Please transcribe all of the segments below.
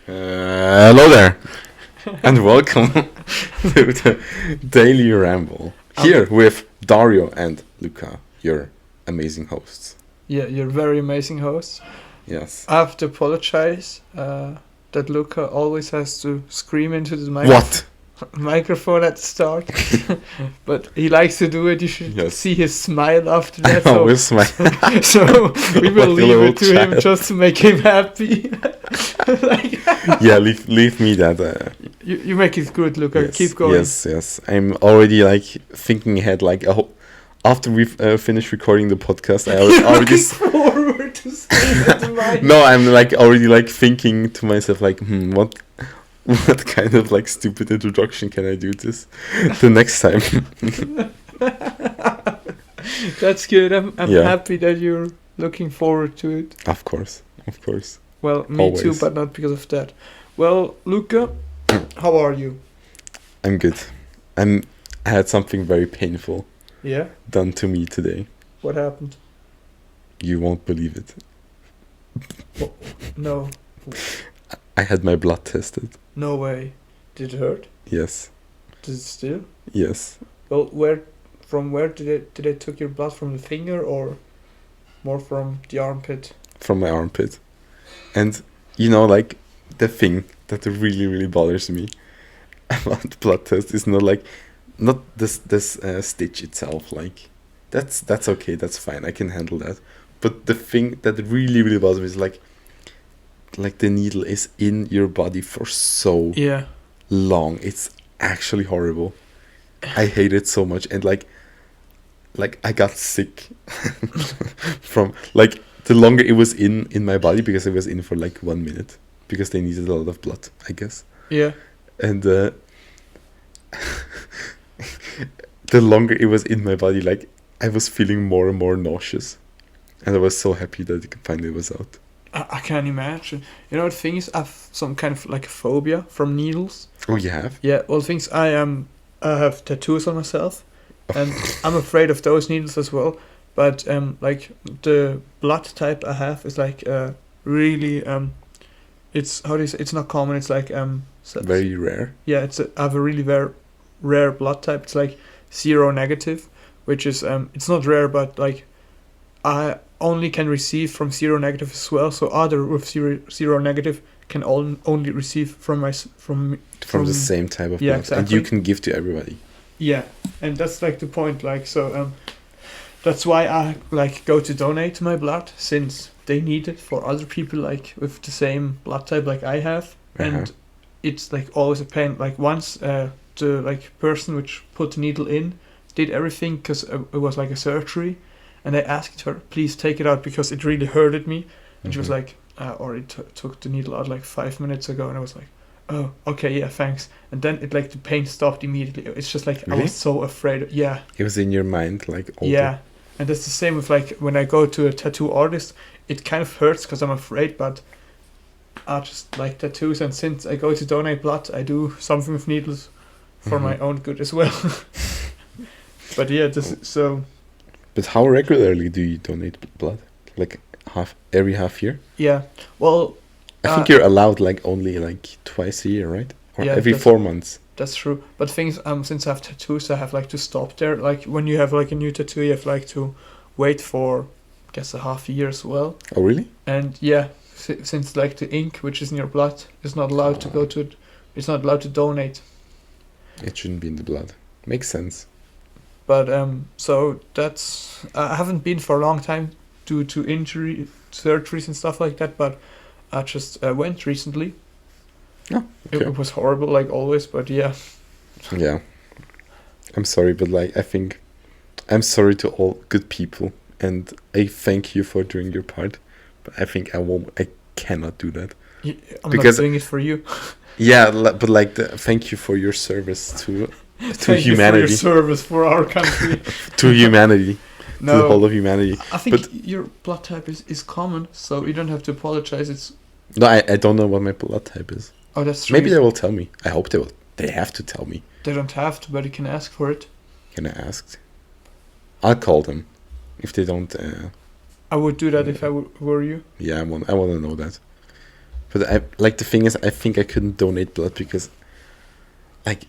Hello there, and welcome to the Daily Ramble. Here with Dario and Luca, your amazing hosts. Yeah, you're very amazing host. Yes. I have to apologize that Luca always has to scream into the microphone at the start. But he likes to do it. You should see his smile after that. I always smile. So we will Like leave it to him just to make him happy. Yeah, leave me that. You make it good, Luca. Yes, Keep going. Yes. I'm already thinking ahead. After we've finished recording the podcast, I already forward to say that. No, I'm already thinking to myself what kind of stupid introduction can I do this the next time? That's good. I'm happy that you're looking forward to it. Of course. Well, me Always. too, but not because of that. Well, Luca, how are you? I'm good. I had something very painful done to me today. What happened? You won't believe it. No. I had my blood tested. No way. Did it hurt? Yes. Does it still? Yes. Well, from where did they took your blood, from the finger or more from the armpit? From my armpit. And the thing that really, really bothers me about blood test is not this stitch itself. That's okay, that's fine, I can handle that. But the thing that really, really bothers me is the needle is in your body for so long. It's actually horrible. I hate it so much, and I got sick from the longer it was in my body, because it was in for 1 minute, because they needed a lot of blood, I guess. Yeah. And the longer it was in my body, I was feeling more and more nauseous, and I was so happy that it finally was out. I can't imagine. You know, the thing is, I have some kind of phobia from needles. Oh, you have? Yeah. Well, the thing is, I have tattoos on myself, and I'm afraid of those needles as well. But the blood type I have is really it's, how do you say, it's not common. It's very rare. Yeah, I have a really very rare blood type. It's zero negative, which is it's not rare, but I only can receive from zero negative as well. So other with zero negative can only receive from the same type of blood, exactly. And you can give to everybody. Yeah, and that's the point. That's why I go to donate my blood, since they need it for other people with the same blood type I have. And it's always a pain. Once the person which put the needle in did everything, because it was a surgery, and I asked her, please take it out, because it really hurted me. And she was I already took the needle out 5 minutes ago, and I was oh, okay, yeah, thanks. And then it the pain stopped immediately. It's just Really? I was so afraid. It was in your mind and that's the same with when I go to a tattoo artist. It kind of hurts because I'm afraid, but I just like tattoos, and since I go to donate blood, I do something with needles for my own good as well. But yeah, But how regularly do you donate blood? Every half year? Yeah, well, I think you're allowed only twice a year, right? Or every 4 months. That's true. But things since I have tattoos, I have to stop there. When you have a new tattoo, you have to wait for, I guess, a half year as well. Oh, really? And yeah, since the ink which is in your blood is not allowed to go to, it's not allowed to donate. It shouldn't be in the blood. Makes sense. But so that's, I haven't been for a long time due to injury, surgeries and stuff like that. But I just went recently. Oh, okay. It was horrible, always, but yeah. Yeah. I'm sorry, but I think I'm sorry to all good people, and I thank you for doing your part, but I think I cannot do that. I'm not doing it for you. Yeah, but thank you for your service to thank humanity. You for your service for our country. To humanity. No, to the whole of humanity. I think your blood type is common, so you don't have to apologize. No, I don't know what my blood type is. Oh, that's true. Maybe they will tell me. I hope they will. They have to tell me. They don't have to, but you can ask for it. Can I ask? I'll call them. If they don't... I would do that if I were you. Yeah, I want to know that. But I like the thing is, I think I couldn't donate blood because, like,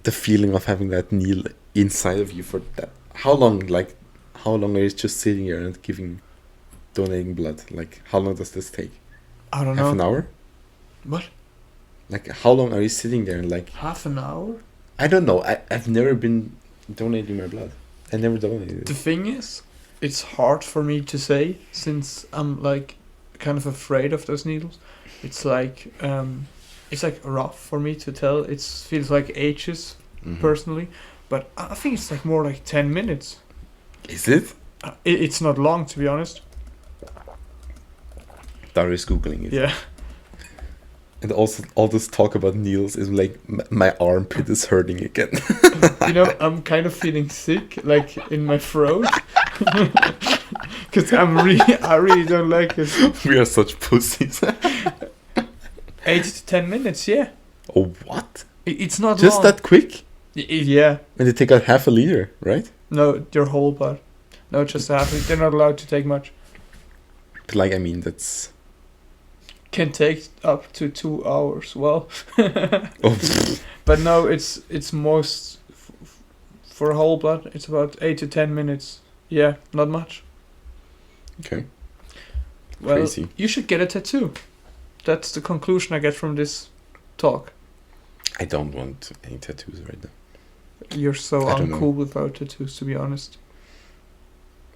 the feeling of having that needle inside of you for that. How long are you just sitting here and donating blood? Like, how long does this take? I don't Half know. an hour? What? Like, how long are you sitting there? Like, Half an hour? I don't know. I've never been donating my blood. I never donated The it. thing is, it's hard for me to say since I'm like kind of afraid of those needles. It's like rough for me to tell. It feels like ages Mhm. personally, but I think it's like more like 10 minutes. Is it? It's not long, to be honest. Dario's Googling it. Yeah. And also, all this talk about needles is like, my armpit is hurting again. I'm kind of feeling sick, like in my throat, because I really don't like it. We are such pussies. 8 to 10 minutes, yeah. Oh, what? It's not Just long. that quick? Yeah. And they take out half a liter, right? No, your whole butt. No, just half. They're not allowed to take much. But like, I mean, that's... Can take up to 2 hours. Well, Oh, but no, it's most for a whole blood. It's about 8 to 10 minutes. Yeah, not much. okay. Well, Crazy. you should get a tattoo. That's the conclusion I get from this talk. I don't want any tattoos right now. You're so I don't know. uncool without tattoos, to be honest.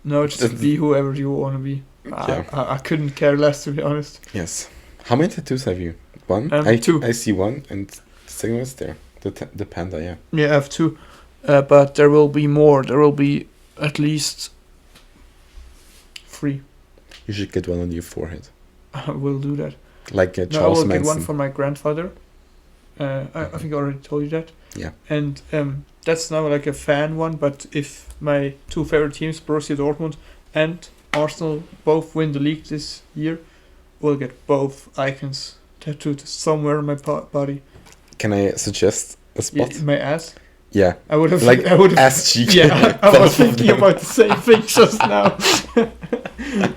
No, just That's- be whoever you want to be. Yeah. I couldn't care less, to be honest. Yes. How many tattoos have you? One? 2. I see one, and the second one's there. The panda, yeah. Yeah, I have 2. But there will be more. There will be at least 3. You should get one on your forehead. I will do that. Like No, I Charles will get Manson. one for my grandfather. I think I already told you that. Yeah. And that's now like a fan one, but if my 2 favorite teams, Borussia Dortmund and Arsenal, both win the league this year, we'll get both icons tattooed somewhere on my body. Can I suggest a spot? Yeah, my ass. Yeah. I would have. Like I would have. ass cheek. Yeah, I was Both of thinking them. about the same thing just now.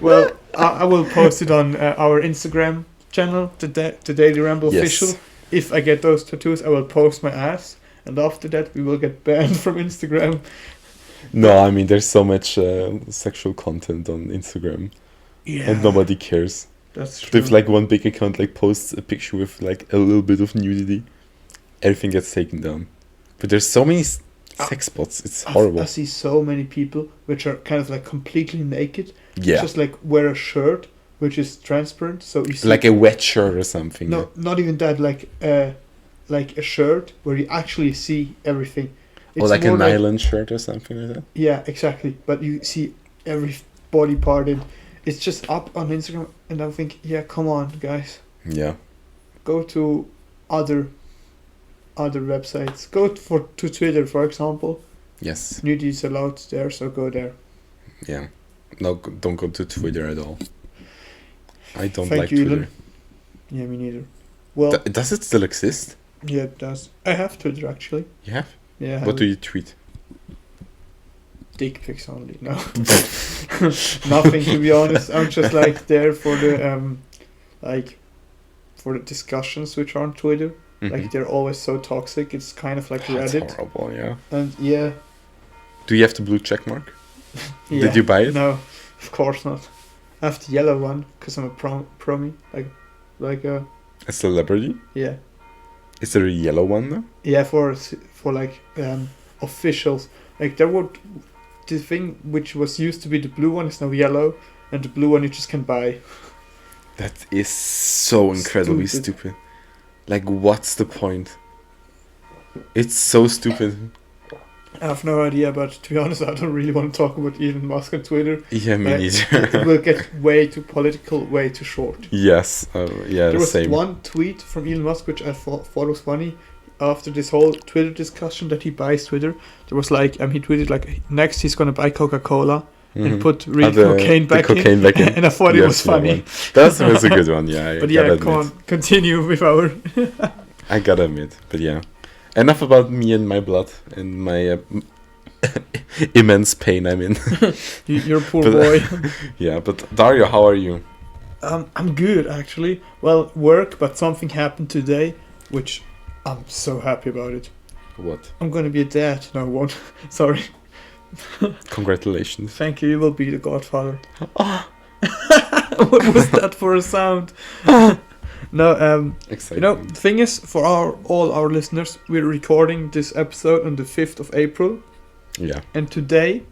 Well, I will post it on our Instagram channel, the Daily Ramble Yes. official. If I get those tattoos, I will post my ass, and after that, we will get banned from Instagram. No, I mean, there's so much sexual content on Instagram, Yeah, and nobody cares. that's true. If like one big account like posts a picture with like a little bit of nudity, everything gets taken down. But there's so many sex spots. It's horrible. I see so many people which are kind of like completely naked, Yeah, just like wear a shirt which is transparent, so you see like a wet shirt or something. no, not even that, like a shirt where you actually see everything. Or like a more nylon shirt or something like that. Yeah, exactly. But you see every body part, and it's just up on Instagram, and I think, yeah, come on, guys, Yeah. go to other websites. Go to Twitter, for example. Yes. Nudity is allowed there, so go there. Yeah. No, don't go to Twitter at all. I don't Thank like you, Twitter. Elon. Yeah, me neither. Well, Does it still exist? yeah, it does. I have Twitter actually. You have? Yeah. I What do have you tweet? dick pics only? No, nothing, to be honest. I'm just like there for the for the discussions which are on Twitter. Mhm. Like they're always so toxic. It's kind of like That's Reddit. horrible, yeah. And yeah, Do you have the blue check mark? yeah. Did you buy it? No, of course not. I have the yellow one because I'm a promie. Like A celebrity? yeah, Is there a yellow one though? yeah, for like officials. Like there would the thing which was used to be the blue one is now yellow, and the blue one you just can buy. That is so incredibly stupid. Like, what's the point? It's so stupid. I have no idea, but to be honest, I don't really want to talk about Elon Musk on Twitter. Yeah, me It neither. will get way too political, way too short. Yes, yeah, There was same. one tweet from Elon Musk which I thought was funny. After this whole Twitter discussion that he buys Twitter, there was like he tweeted like next he's gonna buy Coca-Cola and Mhm. put real The cocaine back in, back in. and I thought it was Yes, yeah, funny. man. That was a good one, yeah. But I yeah, gotta come admit. on, continue with our. I gotta admit, but yeah. Enough about me and my blood and my immense pain I'm in. You're a poor But- boy. Yeah, but Dario, how are you? I'm good actually. Well, work, but something happened today, which I'm so happy about it. What? I'm gonna be a dad. No, I won't. Sorry. Congratulations. Thank you. You will be the godfather. What was that for a sound? No, Exciting. the thing is, for all our listeners, we're recording this episode on the 5th of April, Yeah. and today,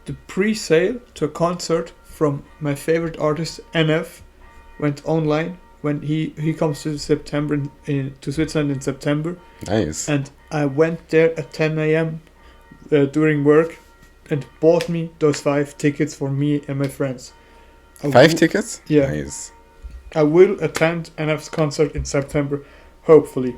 the pre-sale to a concert from my favorite artist NF went online when he comes to to Switzerland in September, Nice. and I went there at 10 a.m. During work, and bought me those 5 tickets for me and my friends. 5 tickets? Yeah. Nice. I will attend NF's concert in September, hopefully.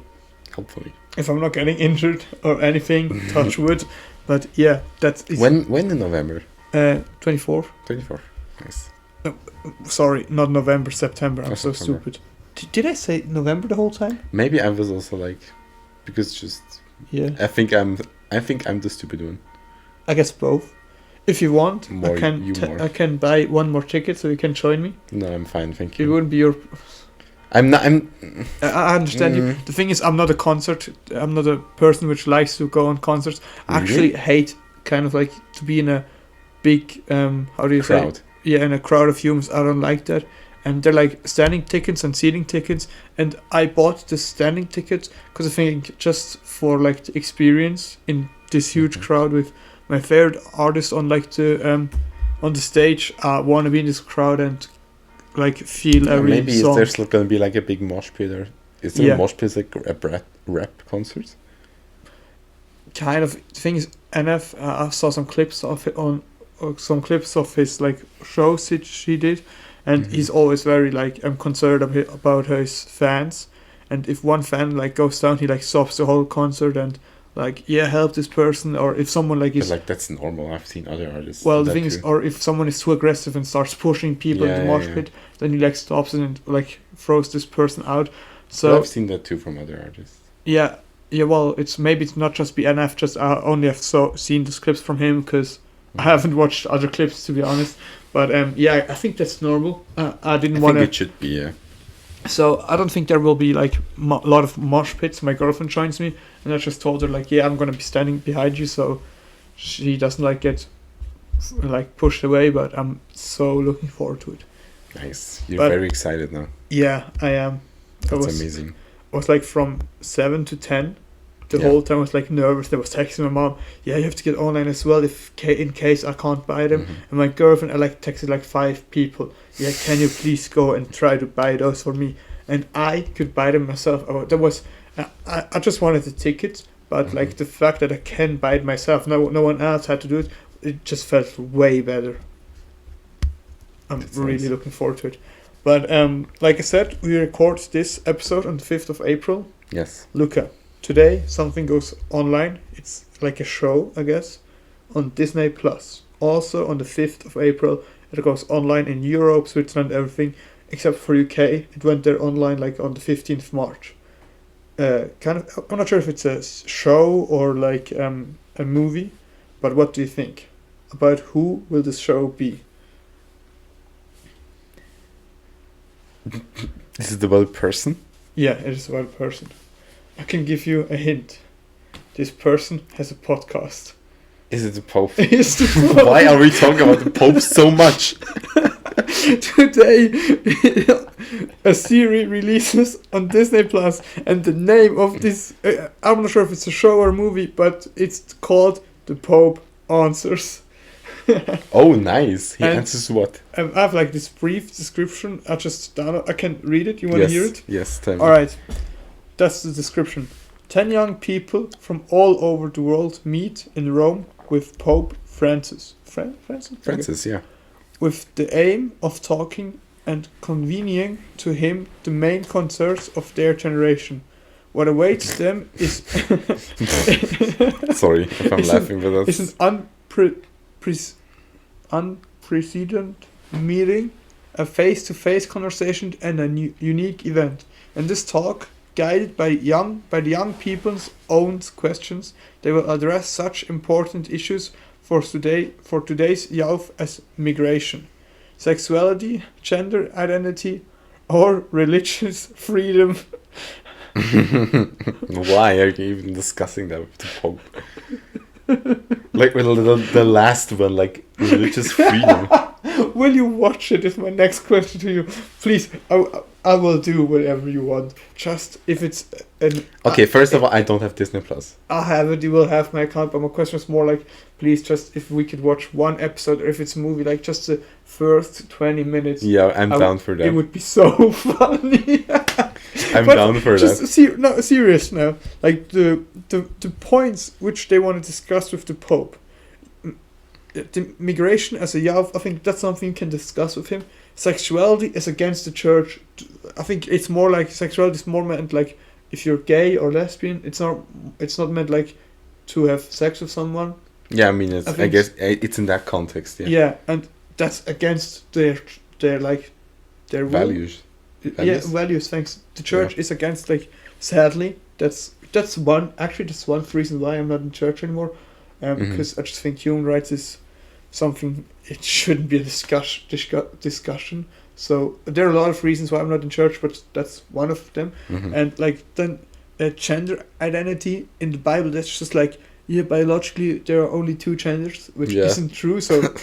Hopefully. If I'm not getting injured or anything, touch wood. But yeah, that's... When in November? 24th. 24th. Nice. Sorry, not November, September. I'm Oh, so September. stupid. Did I say November the whole time? Maybe I was also like, because just Yeah. I think I'm the stupid one. I guess both. If you want, More, I can buy one more ticket so you can join me. No, I'm fine, thank It you. wouldn't be your... I'm not. I understand you. The thing is, I'm not a person which likes to go on concerts. I Really? actually hate kind of like to be in a big, how do you say? Crowd. Yeah, in a crowd of humans. I don't like that. And they're like standing tickets and seating tickets. And I bought the standing tickets because I think just for like the experience in this huge Mhm. crowd with my favorite artist on like the on the stage. I want to be in this crowd and like feel every Maybe song. there's gonna be like a big mosh pit, or is there Yeah. a mosh pit like a rap concert? Kind of. The thing is, NF. I saw some clips of it some clips of his like shows that he did, and Mhm. he's always very like concerned about his fans. And if one fan like goes down, he like stops the whole concert and like help this person. Or if someone like But is like that's normal. I've seen other artists. well, do the that thing is, too. or if someone is too aggressive and starts pushing people in the mosh Yeah. pit, then he like stops and like throws this person out. But So I've seen that too from other artists. yeah. Well, it's not just be NF. Just I only have seen the clips from him because I haven't watched other clips to be honest. But yeah, I think that's normal. I didn't I want think to. it should be. Yeah. So I don't think there will be like a lot of mosh pits. My girlfriend joins me, and I just told her like, yeah, I'm gonna be standing behind you, so she doesn't like get like pushed away. But I'm so looking forward to it. Nice. You're But- very excited now. Yeah, I am. That's amazing. Was like from 7 to 10. The Yeah. whole time I was like nervous. I was texting my mom, yeah, you have to get online as well in case I can't buy them. Mhm. And my girlfriend, I like texted like 5 people. Yeah, can you please go and try to buy those for me? And I could buy them myself. I just wanted the tickets, but Mhm. like the fact that I can buy it myself, no one else had to do it. It just felt way better. I'm That's really nice. looking forward to it. But like I said, we record this episode on the 5th of April. Yes. Luca, today something goes online. It's like a show, I guess, on Disney Plus. Also on the 5th of April, it goes online in Europe, Switzerland, everything except for UK. It went there online like on the 15th of March. I'm not sure if it's a show or like a movie, but what do you think? About who will this show be? Is it about a person? Yeah, it is about a person. I can give you a hint. This person has a podcast. Is it the Pope? It's the Pope. Why are we talking about the Pope so much? Today, a series releases on Disney Plus, and the name of this, I'm not sure if it's a show or a movie, but it's called The Pope Answers. Oh, nice. He And- answers what? I have like this brief description. I can read it. You want to hear it? Yes, tell me. All right, that's the description. 10 young people from all over the world meet in Rome with Pope Francis. Francis? Okay. Francis, yeah. With the aim of talking and convening to him the main concerns of their generation. What awaits them is Sorry if I'm It's laughing, but is that's... an unprecedented meeting, a face-to-face conversation, and a unique event. And this talk, guided by the young people's own questions, they will address such important issues for today's youth as migration, sexuality, gender identity, or religious freedom. Why are you even discussing that with the Pope? Like the last one, like religious freedom. Will you watch it? Is my next question to you. Please, I will do whatever you want. Just if it's an. Okay, first of all, I don't have Disney Plus. I'll have it. You will have my account. But my question is more like, please, just if we could watch one episode, or if it's a movie, like just the first 20 minutes. Yeah, I'm down for that. It would be so funny. I'm down for that. Serious now. Like the points which they want to discuss with the Pope. The migration as a Yav, I think that's something you can discuss with him. Sexuality is against the church. I think it's more like sexuality is more meant like if you're gay or lesbian. It's not meant like to have sex with someone. Yeah, I mean, I guess it's in that context. Yeah. Yeah, and that's against their values. Yeah, values. Thanks. The church is against, like, sadly. That's one reason why I'm not in church anymore. Because I just think human rights is something it shouldn't be a discussion. So there are a lot of reasons why I'm not in church, but that's one of them. And like then gender identity in the Bible, that's just like biologically there are only two genders, which isn't true. So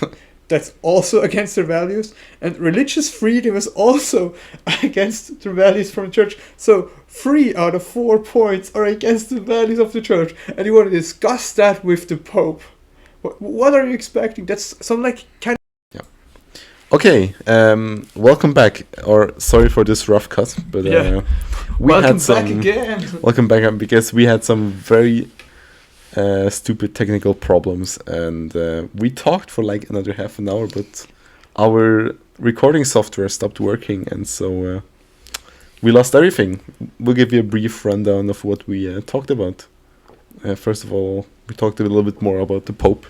that's also against their values. And religious freedom is also against the values from the church. So 3 out of 4 points are against the values of the church. And you want to discuss that with the Pope. What are you expecting? That's some like kind of... Yeah. Okay, welcome back. Or sorry for this rough cut, but welcome back again. Welcome back because we had some very stupid technical problems, and we talked for like another half an hour, but our recording software stopped working, and so we lost everything. We'll give you a brief rundown of what we talked about. First of all, we talked a little bit more about the Pope.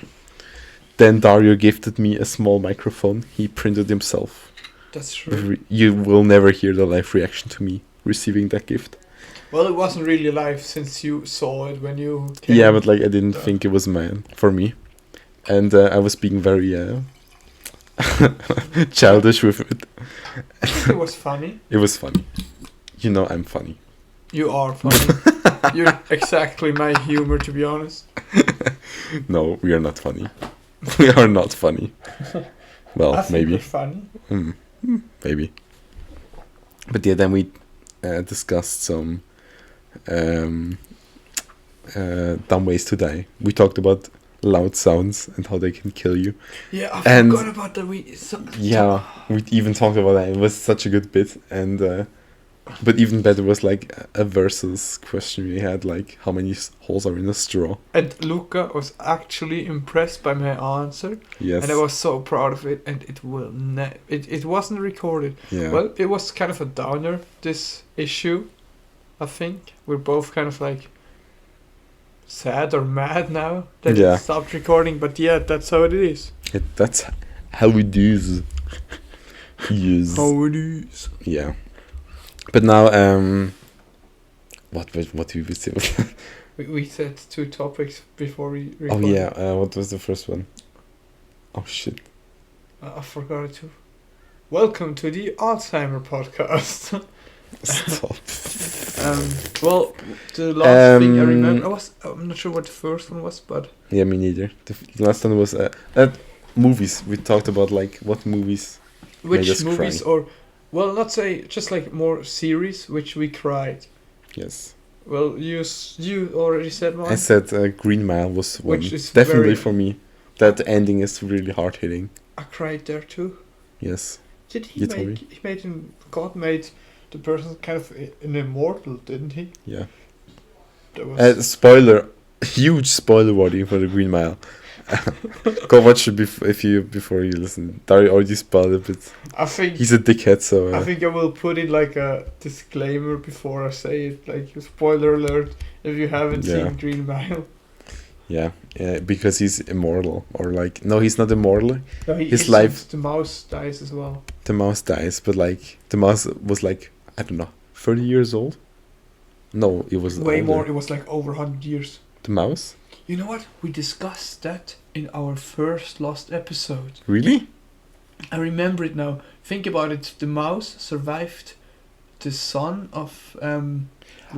Then Dario gifted me a small microphone he printed himself. That's true. You will never hear the live reaction to me receiving that gift. Well, it wasn't really live since you saw it when you came. Yeah, but like I didn't think it was mine for me. And I was being very childish with it. It was funny. It was funny. You know I'm funny. You are funny. You're exactly my humor, to be honest. No, we are not funny. We are not funny. Well, I think maybe. we're funny. Maybe. But yeah, then we discussed some dumb ways to die. We talked about loud sounds and how they can kill you. Yeah, I forgot about that. We even talked about that. It was such a good bit, and but even better was like a versus question we had, like how many holes are in a straw. And Luca was actually impressed by my answer. Yes. And I was so proud of it. And it will it wasn't recorded. Yeah. Well, it was kind of a downer, this issue. I think we're both kind of like sad or mad now that it stopped recording. But yeah, that's how it is. That's how it is. Yes. How it is. Yeah. But now, what did we say? We said 2 topics before we recorded. Oh yeah, what was the first one? Oh shit. I forgot it too. Welcome to the Alzheimer podcast. Stop. Well, the last thing I remember, I'm not sure what the first one was, but... Yeah, me neither. The last one was movies. We talked about like what movies made us movies cry. Or... Well, not say, just like more series which we cried. Yes. Well, you already said one. I said Green Mile was one. Which is definitely for me. That ending is really hard hitting. I cried there too. Yes. Did he God made the person kind of an immortal, didn't he? Yeah. That was spoiler, huge spoiler warning for the Green Mile. Go watch it before you listen. Dario already spoiled it, but I think he's a dickhead, so... I think I will put in like a disclaimer before I say it, like a spoiler alert if you haven't seen Green Mile. Yeah, because he's immortal, or like... No, he's not immortal. No, his life... The mouse dies as well. The mouse dies, but like... The mouse was like, I don't know, 30 years old? No, it was way older. more, it was like over 100 years. The mouse? You know what? We discussed that in our first Lost episode. Really? I remember it now. Think about it. The mouse survived the son of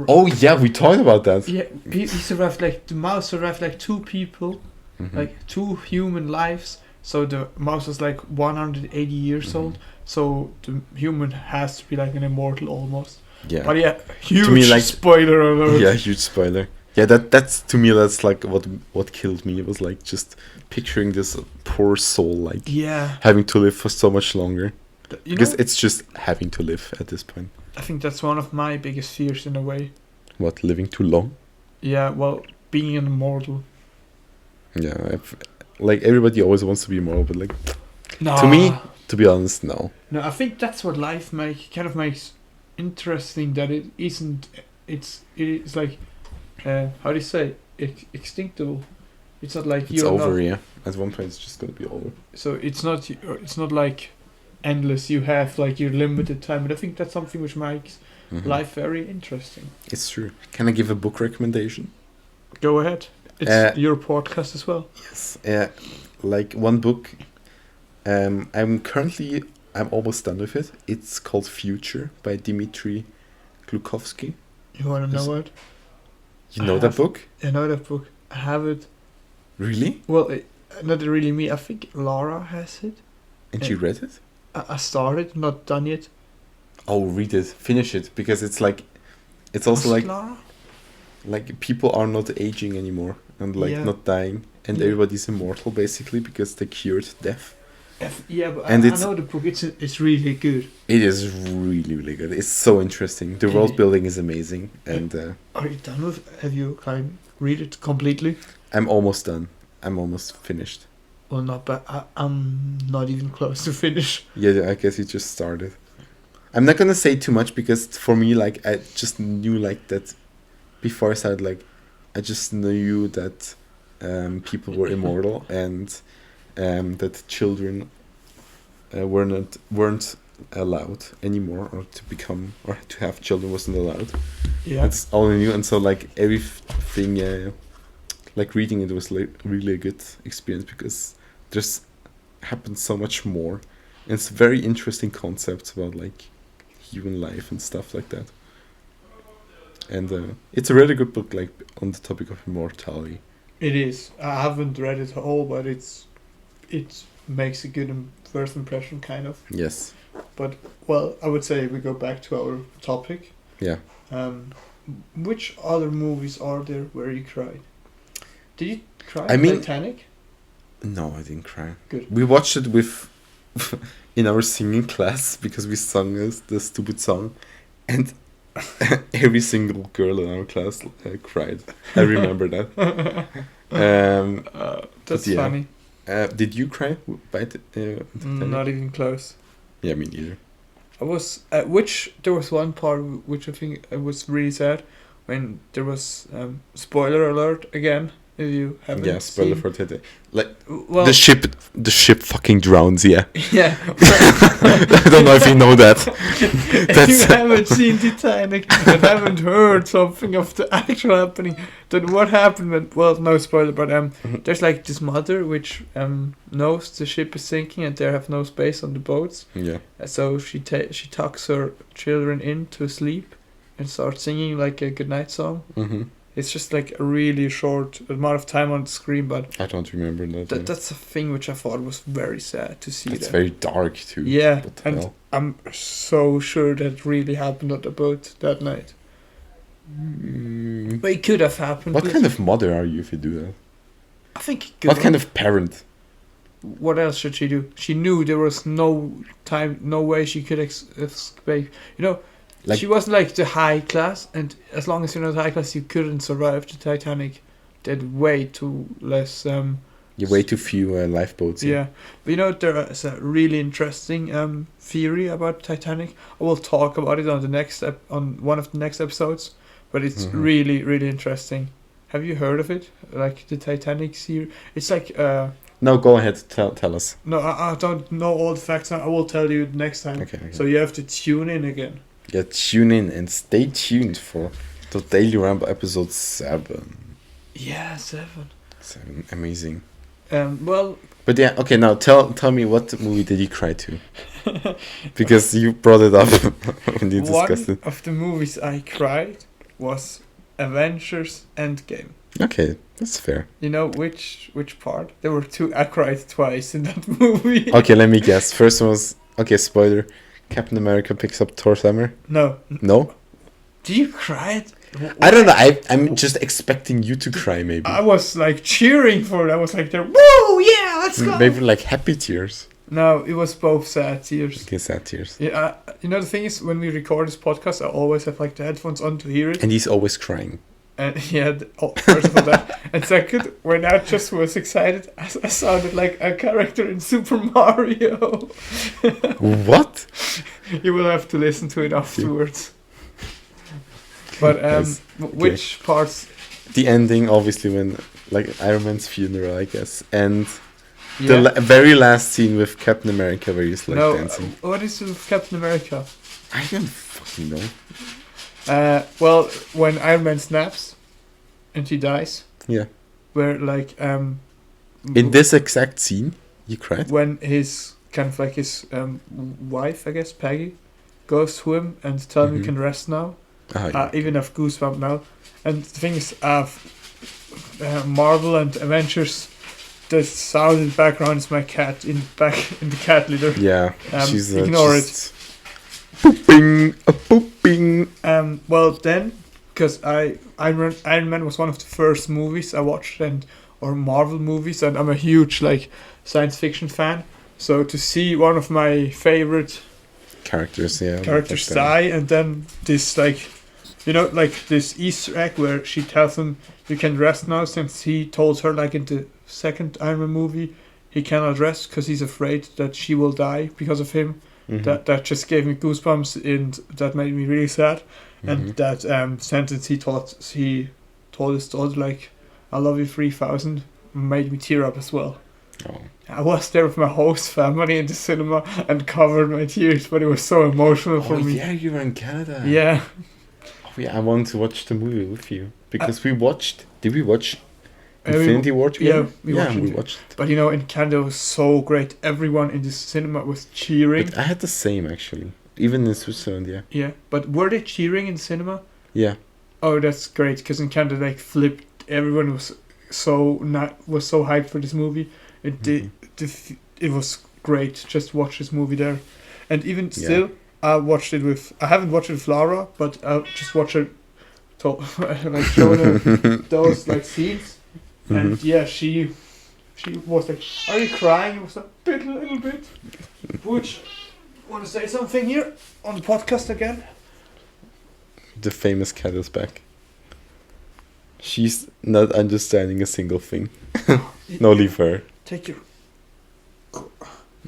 Oh yeah, we talked about that. yeah, he survived like the mouse survived like two people, Mhm. like two human lives. So the mouse was like 180 years Mhm. old. So the human has to be like an immortal almost. Yeah. But yeah, huge me, like- spoiler alert. Yeah, huge spoiler. Yeah, that's to me that's like what killed me. It was like just picturing this poor soul like Yeah. having to live for so much longer. You Because know, it's just having to live at this point. I think that's one of my biggest fears in a way. What, living too long? Yeah, well, being an immortal. Yeah, like everybody always wants to be immortal, but like No. to me, to be honest, no. No, I think that's what life makes interesting. That it isn't. It's like, how do you say, extinctable. It's not like It's you're over, not, yeah. At one point, it's just gonna be over. so it's not. It's not like endless. You have like your limited time. But I think that's something which makes Mhm. life very interesting. It's true. Can I give a book recommendation? Go ahead. It's your podcast as well. Yes. Like one book. I'm almost done with it. It's called Future by Dmitry Glukovsky. You want to Yes. know it? You know that book? I know that book. I have it. Really? Well, not really me. I think Laura has it. And you read it? I started, not done yet. Oh, read it. Finish it. Because it's like... It's also Was like... it Laura? Like, people are not aging anymore. And, like, Yeah. not dying. And Yeah. everybody's immortal, basically, because they cured death. Yeah, but And I it's- know the book. It's really good. It is really, really good. It's so interesting. The Yeah. world building is amazing. And Are you done with? Have you read it completely? I'm almost done. I'm almost finished. Well, not bad. I'm not even close to finish. Yeah, I guess you just started. I'm not gonna say too much because for me, like, I just knew like that before I started. Like, I just knew that people were immortal and that children weren't allowed anymore, or to become or to have children wasn't allowed. Yeah. That's all I knew, and so like everything, like reading it was like really a good experience because there's happened so much more. And it's very interesting concepts about like human life and stuff like that. And it's a really good book, like on the topic of immortality. It is. I haven't read it all, but it makes a good first impression, kind of. Yes. But well, I would say we go back to our topic. Yeah. Which other movies are there where you cried? Did you cry? I mean- Titanic. No, I didn't cry. Good. We watched it with in our singing class because we sung the stupid song, and every single girl in our class cried. I remember that. That's yeah. funny. Did you cry by Titanic? Not even close. Yeah, me neither. I was there was one part which I think was really sad when there was spoiler alert again. If you haven't Yeah, spoiler seen. for Titanic. Like Well, the ship fucking drowns. Yeah, yeah. I don't know if you know that. If you haven't seen Titanic and haven't heard something of the actual happening, then what happened when, well, no spoiler, but there's like this mother which knows the ship is sinking and they have no space on the boats, Yeah, so she tucks her children in to sleep and starts singing like a goodnight song. mm-hmm. It's just like a really short amount of time on the screen, but I don't remember that. that's a thing which I thought was very sad to see. It's that. very dark too. Yeah, What the and hell? I'm so sure that really happened at the boat that night. Mm, But it could have happened. what kind of mother are you if you do that? I think it could What have. kind of parent? What else should she do? She knew there was no time, no way she could escape. You know, Like- she wasn't like the high class, and as long as you're not high class, you couldn't survive the Titanic. They had way too less. You way too few lifeboats. Yeah, but you know there is a really interesting theory about Titanic. I will talk about it on the next on one of the next episodes, but it's Mhm. really really interesting. Have you heard of it? Like the Titanic theory? It's like No, go ahead. Tell us. no, I don't know all the facts now. I will tell you next time. Okay. So you have to tune in again. Yeah, tune in and stay tuned for the Daily Ramble episode 7. Yeah, 7. 7, amazing. Well, But yeah, okay. Now tell me, what movie did you cry to? Because you brought it up when you discussed one it. of the movies I cried was Avengers Endgame. Okay, that's fair. You know which part? There were two. I cried twice in that movie. Okay, let me guess. First one was, okay, spoiler. Captain America picks up Thor's hammer. No. No? Do you cry? I don't know. I'm just expecting you to cry, maybe. I was like cheering for it. I was like, there, woo, yeah, let's go. Maybe like happy tears. No, it was both sad tears. Okay, sad tears. Yeah, you know the thing is, when we record this podcast, I always have like the headphones on to hear it. And he's always crying. And yeah, first of all that. And second, when I just was excited, I sounded like a character in Super Mario. What? You will have to listen to it afterwards. But Yes. which parts? The ending, obviously, when like Iron Man's funeral, I guess, and Yeah. the very last scene with Captain America, where he's like No, dancing. what is with Captain America? I don't fucking know. Well, when Iron Man snaps and he dies. Yeah. Where like In this exact scene, you cried. when his kind of like his wife, I guess Peggy, goes to him and tells him you Mhm. can rest now. Oh, yeah. Even have goosebumps now. And the thing is, Marvel and Avengers. The sound in the background is my cat in the cat litter. Yeah, she's ignore just pooping, pooping. Well then, because Iron Man was one of the first movies I watched, or Marvel movies, and I'm a huge like science fiction fan. So to see one of my favorite Characters, yeah. characters like that. die, and then this like, like this Easter egg where she tells him you can rest now, since he told her like in the second Iron Man movie he cannot rest because he's afraid that she will die because of him. Mhm. That just gave me goosebumps, and that made me really sad. Mhm. And that sentence he told his daughter, like, I love you 3000, made me tear up as well. Oh. I was there with my host family in the cinema and covered my tears, but it was so emotional for me. Yeah, you were in Canada. Yeah. Oh, yeah, I want to watch the movie with you because we watched. Did we watch we- Infinity War together? yeah, we watched it. it. But in Canada it was so great. Everyone in the cinema was cheering. But I had the same actually, even in Switzerland. Yeah. Yeah, but were they cheering in cinema? Yeah. Oh, that's great, because in Canada like flipped. Everyone was so hyped for this movie. It was great. Just watch this movie there, and even still, I haven't watched it with Laura, but I just watched it. Like show them those like scenes, and yeah, she was like, "Are you crying?" It was a little bit. Which, want to say something here on the podcast again? The famous cat is back. She's not understanding a single thing. No, leave her. Take your.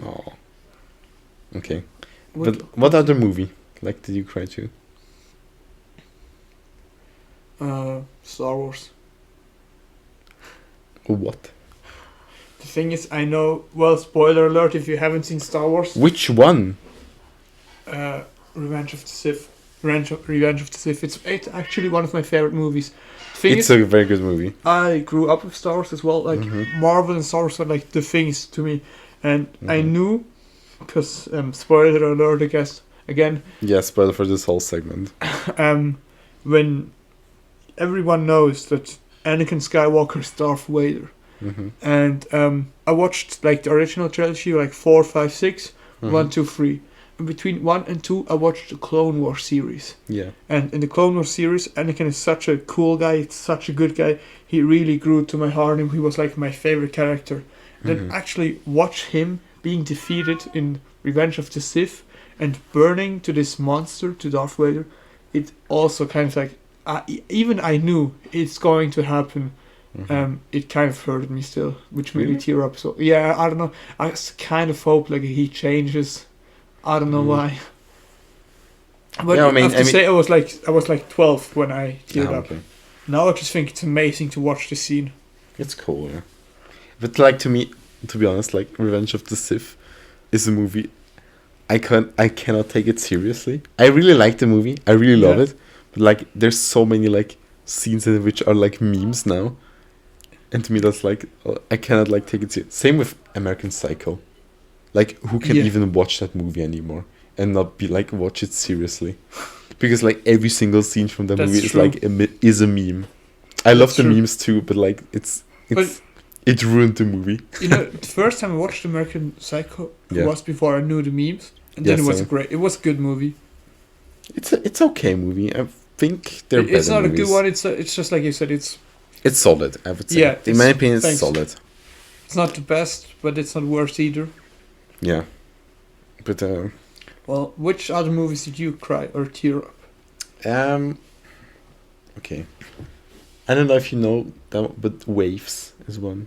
Oh. Okay. But what other movie did you cry to? Star Wars. What? The thing is, I know. Well, spoiler alert if you haven't seen Star Wars. Which one? Revenge of the Sith. Revenge of the Sith. It's actually one of my favorite movies. Thing It's is, a very good movie. I grew up with Star Wars as well. Like Marvel and Star Wars are like the things to me, and I knew, because spoiler alert, I guess again. Yeah, spoiler for this whole segment. When everyone knows that Anakin Skywalker is Darth Vader, and I watched like the original trilogy, like 4, 5, 6, 1, 2, 3. And between 1 and 2, I watched the Clone Wars series. Yeah. And in the Clone Wars series, Anakin is such a cool guy, it's such a good guy. He really grew to my heart, and he was like my favorite character. Then actually watch him being defeated in Revenge of the Sith and burning to this monster, to Darth Vader. It also kind of like, even I knew it's going to happen. It kind of hurted me still, which made me tear up. So yeah, I don't know. I kind of hope like he changes. I don't know why. But Yeah, I have to say, I was like 12 when I teared up. Okay. Now I just think it's amazing to watch the scene. It's cool, yeah. But like to me, to be honest, like Revenge of the Sith is a movie I cannot take it seriously. I really like the movie. I really love it. But like there's so many like scenes in it which are like memes now. And to me, that's like I cannot like take it serious. Same with American Psycho. Like, who can Yeah. even watch that movie anymore and not be like watch it seriously? Because like every single scene from that That's movie is true. like is a meme. I love That's the true. memes too, but like it ruined the movie. You know, the first time I watched American Psycho Yeah. was before I knew the memes, and then Yeah, it was same. great. It was a good movie. It's okay movie. I think they're better It's not movies. a good one. It's just like you said. It's Solid, I would say. Yeah, In my it's- opinion, it's thanks. solid. not the best, but it's not worse either. Yeah. But Well, which other movies did you cry or tear up? okay. I don't know if you know that, but Waves is one.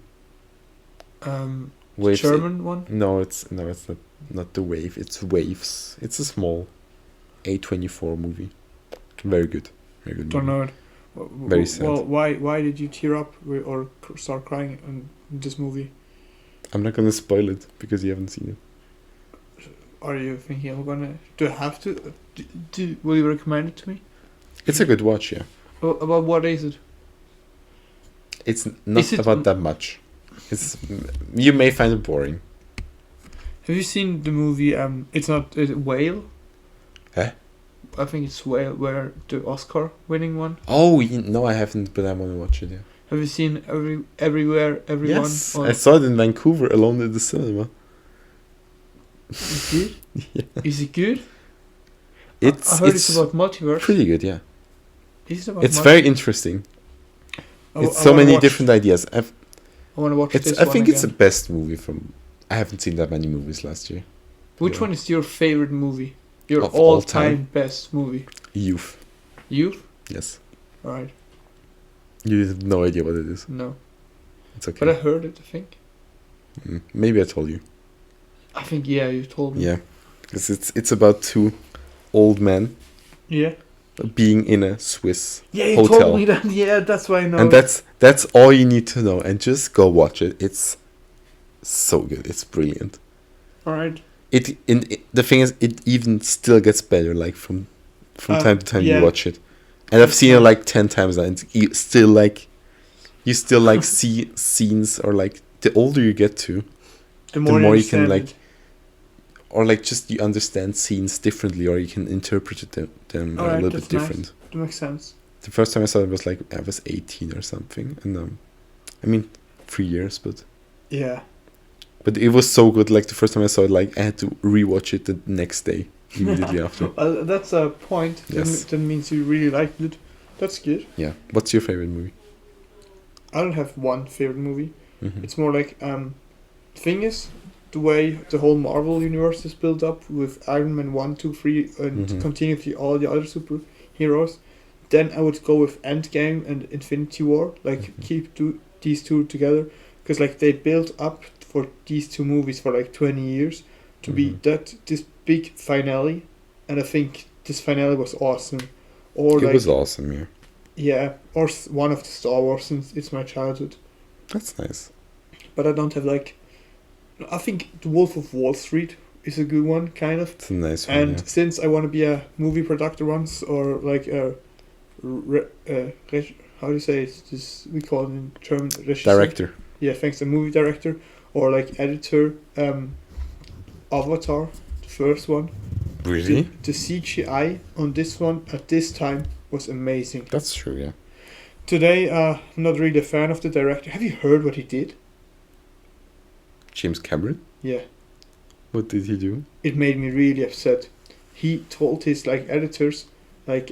Waves. German one. No, it's not the Wave. It's Waves. It's a small A24 movie. Very good. Very good. Don't movie. know it. Very sad. Well, why did you tear up or start crying in this movie? I'm not gonna spoil it because you haven't seen it. Are you thinking I'm gonna? Do I have to? Will you recommend it to me? It's a good watch, yeah. About what is it? It's not Is it- about that much. It's you may find it boring. Have you seen the movie? It's not Whale. Huh? I think it's Whale, where the Oscar-winning one. Oh no, I haven't, but I want to watch it. Yeah. Have you seen Everywhere, Everyone? Yes, Or- I saw it in Vancouver alone at the cinema. Is it good? Yeah. Is it good? It's I heard it's about multiverse. pretty good, yeah. Is it about It's very interesting. I It's so wanna many watch- different ideas. I want to watch It's this I one think it's the again. best movie from. I haven't seen that many movies last year. Which Yeah. one is your favorite movie? Your Of all all-time best movie? Youth. You? Yes. Alright. You have no idea what it is. No. It's okay. But I heard it, I think. Maybe I told you. I think, yeah, you told me. Yeah, because it's about two old men Yeah? being in a Swiss Yeah, you hotel. told me that. Yeah, that's why I know. And that's all you need to know. And just go watch it. It's so good. It's brilliant. Alright. The thing is, it even still gets better. Like from time to time, yeah. you watch it, and I've That's seen it nice. like 10 times now. And you still like see scenes, or like the older you get to, The more you can, understand like, it. or like just you understand scenes differently, or you can interpret them a Alright, little that's bit nice. different. That makes sense. The first time I saw it was like I was 18 or something, and I mean 3 years, but it was so good. Like the first time I saw it, like I had to rewatch it the next day immediately after. That's a point. Yes. That means you really liked it. That's good. Yeah. What's your favorite movie? I don't have one favorite movie. Mhm. It's more like thing is the way the whole Marvel universe is built up with Iron Man 1, 2, 3 and Mhm. continuously all the other superheroes. Then I would go with Endgame and Infinity War. Like keep these two together, because like they built up for these two movies for like 20 years to be Mhm. this big finale, and I think this finale was awesome. Or It like was awesome. Yeah. yeah, or one of the Star Wars since it's my childhood. That's nice. But I don't have like. I think The Wolf of Wall Street is a good one, kind of. It's a nice one. And Yeah. since I want to be a movie producer once, or like a, how do you say it? This we call it in German Regisseur. Director. Yeah, thanks. A movie director or like editor. Avatar, the first one. Really? The CGI on this one at this time was amazing. That's true. Yeah. Today, I'm not really a fan of the director. Have you heard what he did? James Cameron. Yeah. What did he do? It made me really upset. He told his like editors, like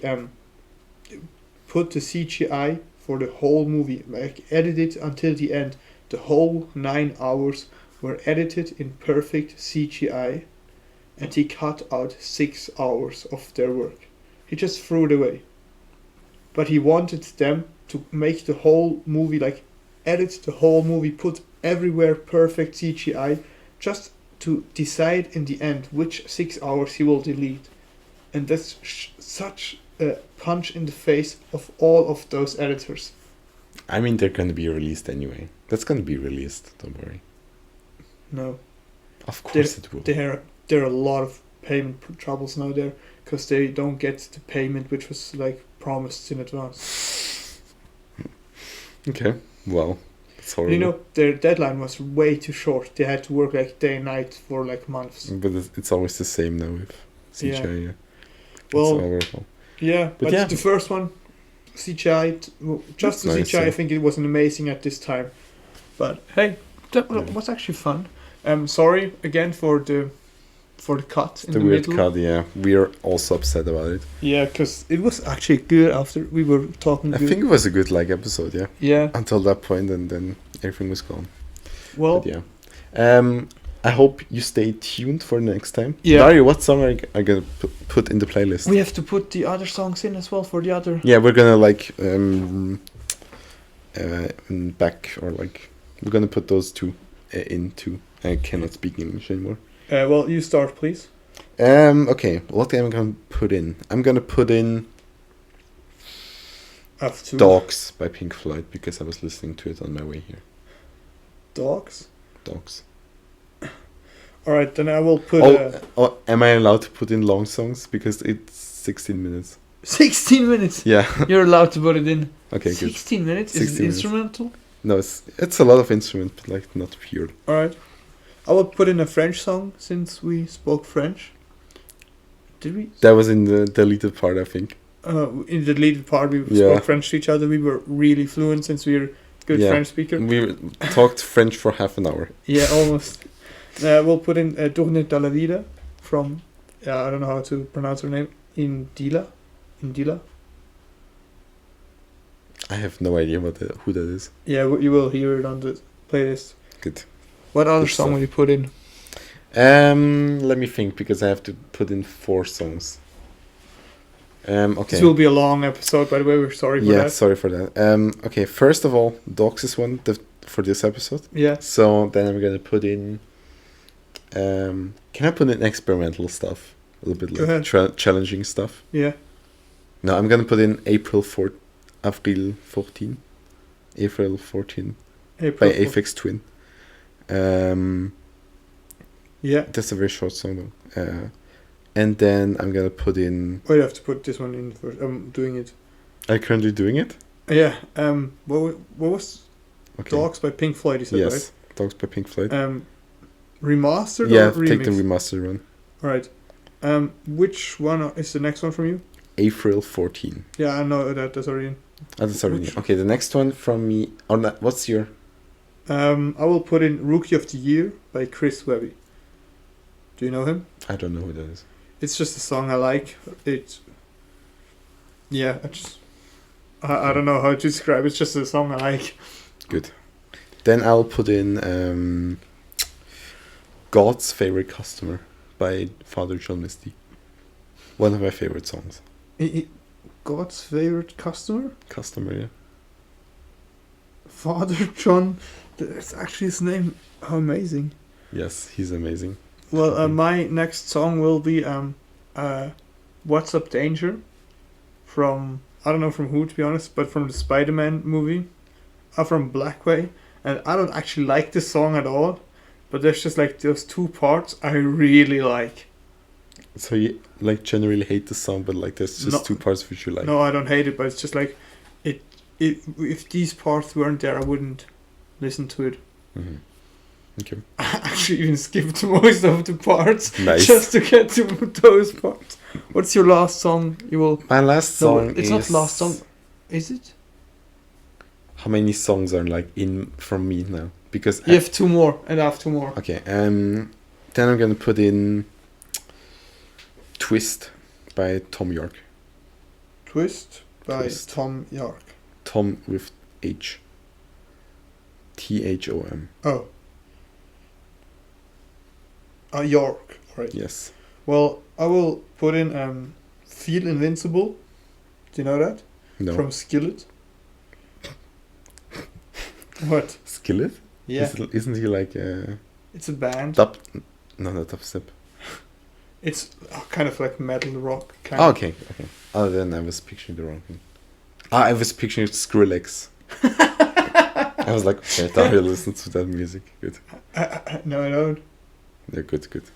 put the CGI for the whole movie, like edit it until the end. The whole 9 hours were edited in perfect CGI, and he cut out 6 hours of their work. He just threw it away. But he wanted them to make the whole movie, like edit the whole movie, put everywhere perfect CGI, just to decide in the end which 6 hours he will delete. And that's such a punch in the face of all of those editors. I mean, they're going to be released anyway. That's going to be released. Don't worry. No, Of course it will. there are a lot of payment troubles now there, because they don't get the payment which was like promised in advance. Okay. Well, It's horrible. You know, their deadline was way too short. They had to work like day and night for like months. But it's always the same now with CGI. Yeah. It's Well, horrible. yeah, But but yeah. the first one, CGI, just That's the nice, CGI, yeah. I think it wasn't amazing at this time. But hey, that Yeah. was actually fun. Sorry again for the cut in The the weird middle. cut, yeah. We're also upset about it. Yeah, because it was actually good after we were talking. I good. think it was a good episode, yeah. Yeah. Until that point, and then everything was gone. Well. But yeah. I hope you stay tuned for next time. Yeah. Dario, what song are you gonna put in the playlist? We have to put the other songs in as well for the other. Yeah, we're gonna back or like we're gonna put those two into. I cannot speak English anymore. Well, you start, please. Okay, what am I gonna put in? I'm gonna put in Dogs by Pink Floyd because I was listening to it on my way here. Dogs? Dogs. Alright, then I will put... am I allowed to put in long songs? Because it's 16 minutes. 16 minutes? Yeah. You're allowed to put it in. Okay, 16 good. 16 minutes? 16 Is it minutes. instrumental? No, it's a lot of instrument, but like not pure. Alright. I will put in a French song since we spoke French. Did we? That was in the deleted part, I think. In the deleted part, we spoke French to each other. We were really fluent since we were good French speaker. We talked French for half an hour. Yeah, almost. We'll put in Tourne dans la Vida from, I don't know how to pronounce her name, Indila. I have no idea who that is. Yeah, you will hear it on the playlist. Good. What other song will you put in? Let me think, because I have to put in 4 songs. Okay. This will be a long episode, by the way. We're sorry for that. Yeah, sorry for that. Okay, first of all, Dogs is one for this episode. Yeah. So then I'm gonna put in. Can I put in experimental stuff? A little bit like challenging stuff. Yeah. No, I'm gonna put in April 14. April 14 by Aphex Twin. Yeah. That's a very short song though. And then I'm gonna put in. Oh, you have to put this one in first. I'm doing it. Are you currently doing it? Yeah. What was Dogs by Pink Floyd? You said, yes, right? Dogs by Pink Floyd. Remastered or remix? Take the remastered one. All right. Which one is the next one from you? April 14. Yeah, I know that's already in. Oh, that's already in. Okay, the next one from me. Or not, what's your? I will put in Rookie of the Year by Chris Webby. Do you know him? I don't know who that is. It's just a song I like. Yeah, I don't know how to describe it. It's just a song I like. Good. Then I'll put in God's Favorite Customer by Father John Misty. One of my favorite songs. God's Favorite Customer? Customer, yeah. Father John. That's actually his name. How amazing. Yes, he's amazing. Well, my next song will be What's Up Danger from, I don't know from who to be honest, but from the Spider-Man movie, from Blackway. And I don't actually like this song at all, but there's just like those 2 parts I really like. So you like generally hate the song, but like there's just 2 parts which you like. No, I don't hate it, but it's just like, if these parts weren't there, I wouldn't listen to it. Mm-hmm. Okay. I actually even skipped most of the parts Nice. just to get to those parts. What's your last song? My last song it's not last song, is it? How many songs are like in from me now? Because You have 2 more, and I have 2 more. Okay. Then I'm gonna put in Twist by Tom York. Twist by Twist. Tom York. Tom with H. THOM. Oh. York. Right. Yes. Well, I will put in Feel Invincible. Do you know that? No. From Skillet. What? Skillet? Yeah. Isn't he like It's a band. No, not dubstep. It's kind of like metal rock. Oh, okay. Oh, then I was picturing the wrong thing. I was picturing Skrillex. I was like, okay, Dario listens to that music. Good. No, I don't. Yeah, good.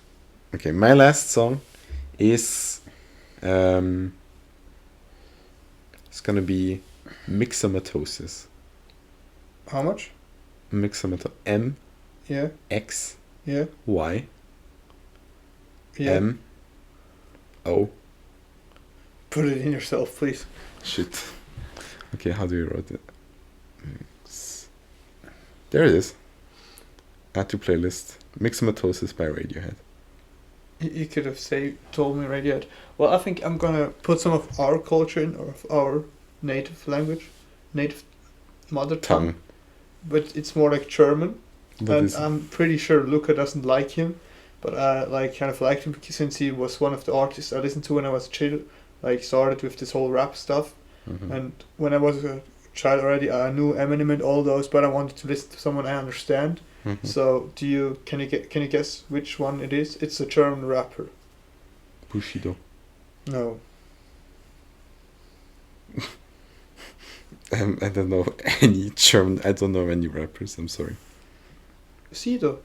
Okay, my last song is it's gonna be Myxomatosis. How much? Mixometal. M Yeah, X yeah, Y yeah. M O. Put it in yourself, please. Shit. Okay, how do you write it? There it is. Add to playlist. Mixomatosis by Radiohead. You could have told me right yet. Well, I think I'm gonna put some of our culture in, or of our native language, native mother tongue. But it's more like German, and I'm pretty sure Luca doesn't like him, but I kind of liked him because since he was one of the artists I listened to when I was a child. Started with this whole rap stuff, and when I was a child already, I knew Eminem and all those, but I wanted to listen to someone I understand. So, can you guess which one it is? It's a German rapper. Bushido. No. I don't know any German. I don't know any rappers. I'm sorry. Sido.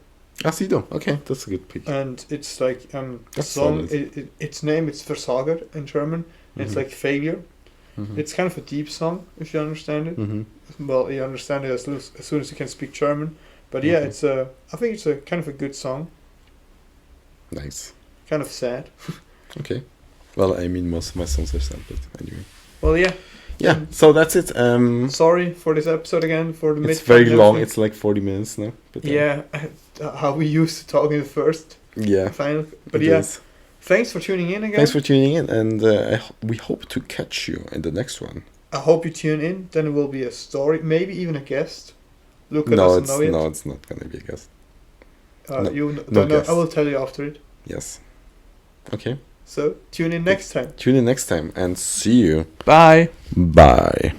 Sido. Okay, that's a good pick. And it's like That's song. solid. Its name it's Versager in German. It's like failure. It's kind of a deep song if you understand it. Well, you understand it as soon as you can speak German. But yeah, I think it's a kind of a good song. Nice. Kind of sad. Okay. Well, I mean, most of my songs are sad, but anyway. Well, yeah. Yeah. So that's it. Sorry for this episode again for the. It's very long. It's like 40 minutes now. But yeah, how we used to talk in the first. Yeah. Final. But yeah. Is. Thanks for tuning in again. Thanks for tuning in, and we hope to catch you in the next one. I hope you tune in. Then it will be a story, maybe even a guest. Luca doesn't know yet. No, it's not gonna be a guest. No guest. I will tell you after it. Yes. Okay. So tune in next time. Tune in next time, and see you. Bye. Bye.